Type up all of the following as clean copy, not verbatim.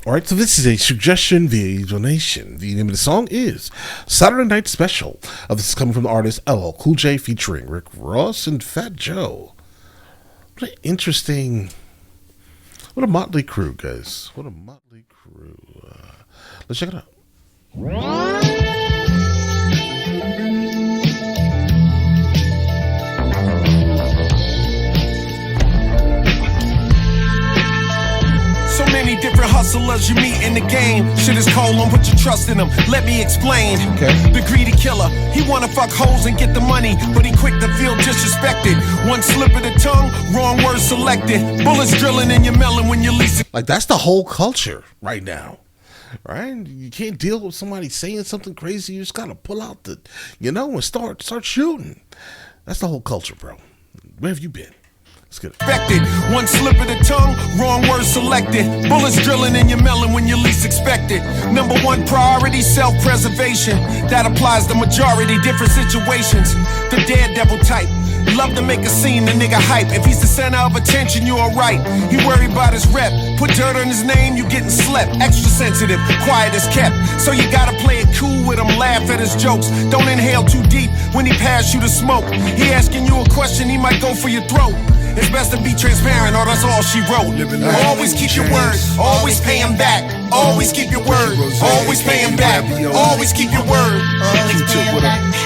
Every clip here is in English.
All right, so this is a suggestion via donation. The name of the song is Saturday Night Special. This is coming from the artist LL Cool J featuring Rick Ross and Fat Joe. What an interesting, what a motley crew, guys. What a motley crew. Let's check it out. So many different hustlers you meet in the game. Shit is cold, don't put your trust in them. Let me explain. Okay. The greedy killer, he wanna fuck hoes and get the money, but he quick to feel disrespected. One slip of the tongue, wrong word selected. Bullets drilling in your melon when you least. Like, that's the whole culture right now. Right? You can't deal with somebody saying something crazy. You just gotta pull out the, and start shooting. That's the whole culture, bro. Where have you been? Let's get it. One slip of the tongue, wrong word selected. Bullets drilling in your melon when you least expect it. Number one priority, self-preservation. That applies to majority different situations. The daredevil type. Love to make a scene, the nigga hype. If he's the center of attention, you alright. He worried about his rep. Put dirt on his name, you getting slept. Extra sensitive, quiet as kept. So you gotta play it cool with him, laugh at his jokes. Don't inhale too deep when he pass you the smoke. He asking you a question, he might go for your throat. It's best to be transparent, or that's all she wrote. Always keep your word, always pay him back. Always keep your word, always pay him back. Always keep your word.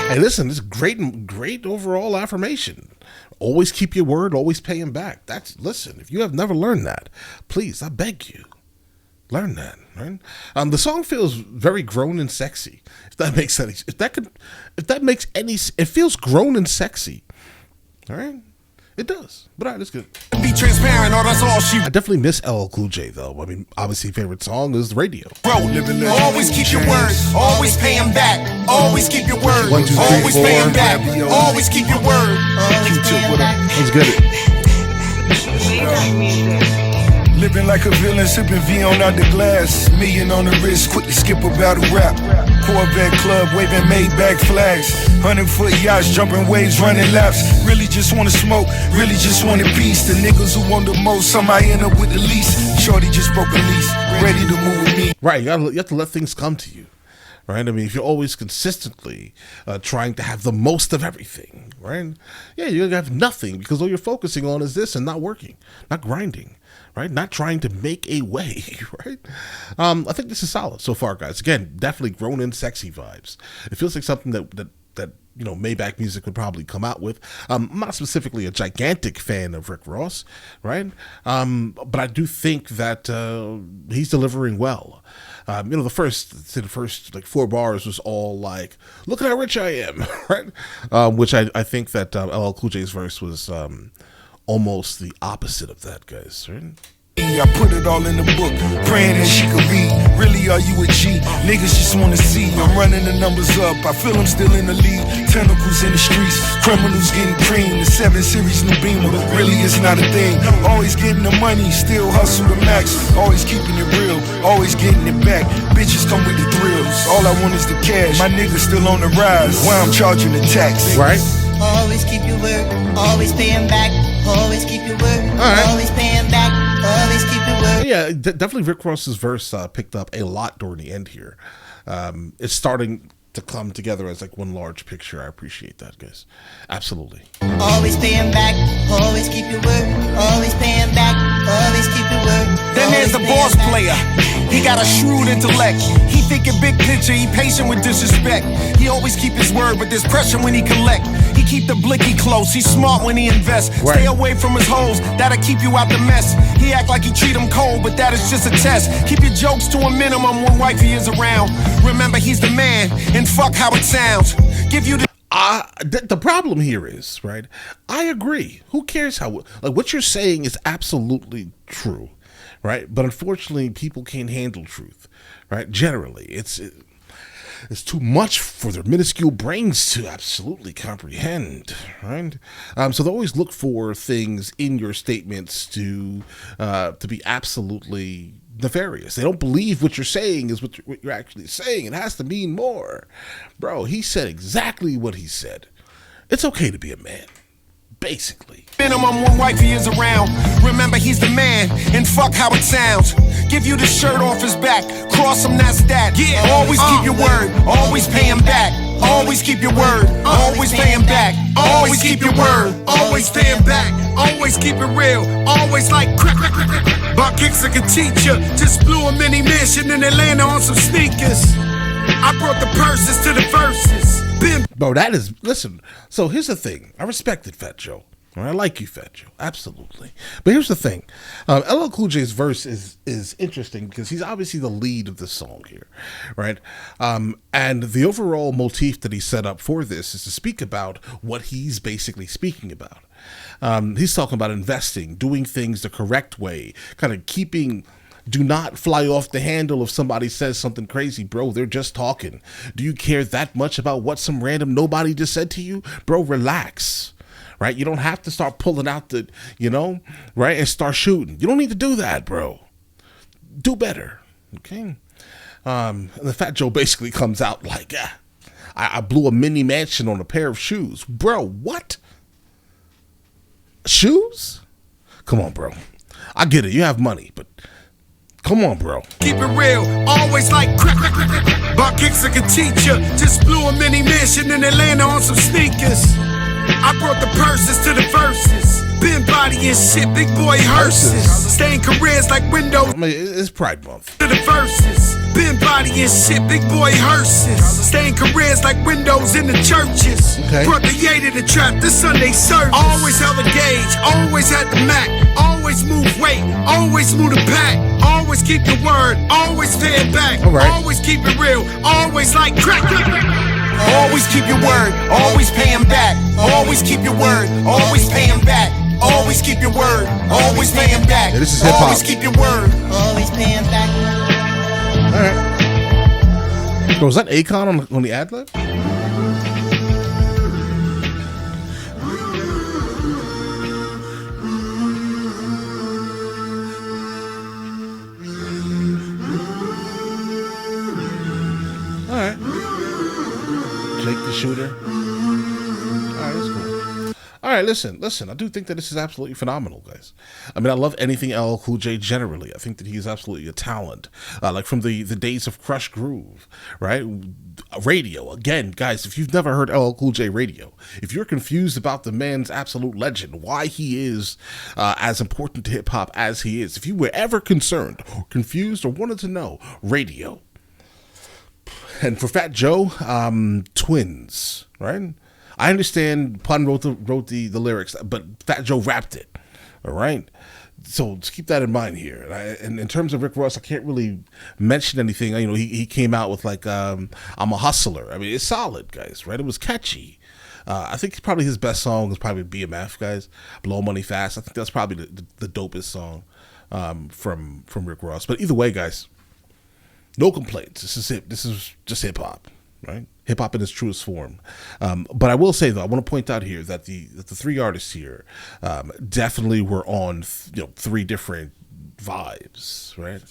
Hey, listen, this is great overall affirmation. Always keep your word, always pay him back. Listen, if you have never learned that, please, I beg you, learn that. Right? The song feels very grown and sexy. If that makes any, it feels grown and sexy. All right. It does, but all right, that's good. Be transparent, or that's all she. I definitely miss LL Cool J though. I mean, obviously, favorite song is Radio. Always keep your word, always pay him back. Always keep your word, 1, 2, 3, always 4. pay him back. Always keep your word. Let's get it. Living like a villain, sipping V on out the glass. Million on the wrist, quick to skip a battle rap. Corvette club, waving Maybach flags. 100-foot yachts, jumping waves, running laps. Really just wanna smoke, really just want a piece. The niggas who want the most, somehow end up with the least. Shorty just broke a lease, ready to move with me. Right, you have to let things come to you. Right? I mean, if you're always consistently trying to have the most of everything, right? Yeah, you're going to have nothing because all you're focusing on is this and not working, not grinding, right? Not trying to make a way, right? I think this is solid so far, guys. Again, definitely grown in sexy vibes. It feels like something that Maybach Music would probably come out with. I'm not specifically a gigantic fan of Rick Ross, right? But I do think that he's delivering well. The first like 4 bars was all like, "Look at how rich I am," right? Which I think that LL Cool J's verse was almost the opposite of that, guys, right? I put it all in the book, praying that she could read. Really, are you a G? Niggas just wanna see. I'm running the numbers up, I feel I'm still in the lead. Tentacles in the streets, criminals getting cream. The 7 Series new Beamer, really it's not a thing. Always getting the money, still hustle the max. Always keeping it real, always getting it back. Bitches come with the thrills, all I want is the cash. My niggas still on the rise, why I'm charging the tax. Right? Always keep your word, always pay him back. Always keep your word, always pay him back. Always keep your word. Yeah, definitely Rick Ross's verse picked up a lot during the end here. It's starting to come together as like one large picture. I appreciate that, guys. Absolutely. Always pay him back, always keep your word. Always pay him back, always keep your word. Then there's the boss player. He got a shrewd intellect. He thinking big picture, he patient with disrespect. He always keep his word, but there's pressure when he collect. He keep the blicky close, he's smart when he invests. Right. Stay away from his hoes, that'll keep you out the mess. He act like he treat him cold, but that is just a test. Keep your jokes to a minimum when wifey is around. Remember, he's the man, and fuck how it sounds. Give you the the problem here is, right, I agree. Who cares how, like, what you're saying is absolutely true, right? But unfortunately, people can't handle truth, right? Generally, it's too much for their minuscule brains to absolutely comprehend, right? So they always look for things in your statements to be absolutely nefarious. They don't believe what you're saying is what you're actually saying. It has to mean more. Bro, he said exactly what he said. It's okay to be a man. basically. Minimum when wifey is around. Remember, he's the man, and fuck how it sounds. Give you the shirt off his back, cross him, that's that. Yeah, always keep your word, always pay him back. Always keep your word, always pay him back. Always keep your word, always pay him back. Always keep it real, always like crack, crack, crack, crack. Buck Hickson can teach ya. Just blew a mini mission in Atlanta on some sneakers. I brought the purses to the verses. Bro, that is, listen, so here's the thing. I respected Fat Joe. I like you, Fat Joe, absolutely. But here's the thing. LL Cool J's verse is interesting because he's obviously the lead of the song here, right? And the overall motif that he set up for this is to speak about what he's basically speaking about. He's talking about investing, doing things the correct way, kind of do not fly off the handle if somebody says something crazy, bro. They're just talking. Do you care that much about what some random nobody just said to you? Bro, relax. Right? You don't have to start pulling out the, right? And start shooting. You don't need to do that, bro. Do better. Okay? And the Fat Joe basically comes out like, I blew a mini mansion on a pair of shoes. Bro, what? Shoes? Come on, bro. I get it. You have money, but come on, bro. Keep it real, always like crack, crack, crack, crack. Buck Hickson can teach ya. Just blew a mini mansion in Atlanta on some sneakers. I brought the purses to the verses. Been body and shit, big boy hearses. Staying careers like windows. I mean, it's Pride Month. To the verses. Been body and shit, big boy hearses. Staying careers like windows in the churches. Okay. Brought the yay to the trap, this Sunday service. Always held a gauge, always had the Mac. Always move weight, always move the pack. Always keep your word, always pay it back. All right. Always keep it real, always like crack. Always keep your word, always pay him back. Always keep your word, always pay him back. Always keep your word, always pay him back. Yeah, this is hip-hop. Always keep your word, always pay him back. All right. Bro, was that Akon on the ad-lib? All right. Jake the Shooter. All right, that's cool. All right, listen. I do think that this is absolutely phenomenal, guys. I mean, I love anything LL Cool J generally. I think that he's absolutely a talent. Like from the days of Crush Groove, right? Radio. Again, guys, if you've never heard LL Cool J radio, if you're confused about the man's absolute legend, why he is as important to hip-hop as he is, if you were ever concerned or confused or wanted to know, radio. And for Fat Joe, Twins, right? I understand Pun wrote the lyrics, but Fat Joe rapped it, all right? So just keep that in mind here. And in terms of Rick Ross, I can't really mention anything. He came out with like, I'm a Hustler. I mean, it's solid, guys, right? It was catchy. I think probably his best song is probably BMF, guys, Blow Money Fast. I think that's probably the dopest song from Rick Ross. But either way, guys, no complaints. This is just hip hop, right? Hip hop in its truest form. But I will say though, I want to point out here that the three artists here definitely were on three different vibes, right?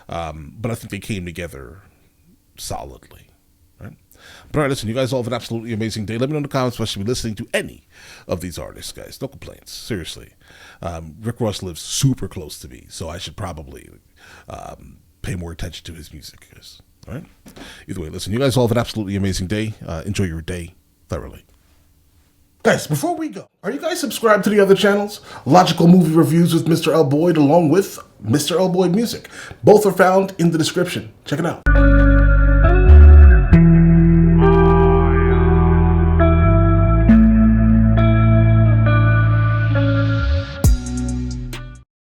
But I think they came together solidly, right? But all right, listen, you guys all have an absolutely amazing day. Let me know in the comments if I should be listening to any of these artists, guys. No complaints, seriously. Rick Ross lives super close to me, so I should probably pay more attention to his music, guys. All right. Either way, listen, you guys all have an absolutely amazing day. Enjoy your day thoroughly. Guys, before we go, are you guys subscribed to the other channels? Logical Movie Reviews with Mr. L. Boyd along with Mr. L. Boyd Music. Both are found in the description. Check it out.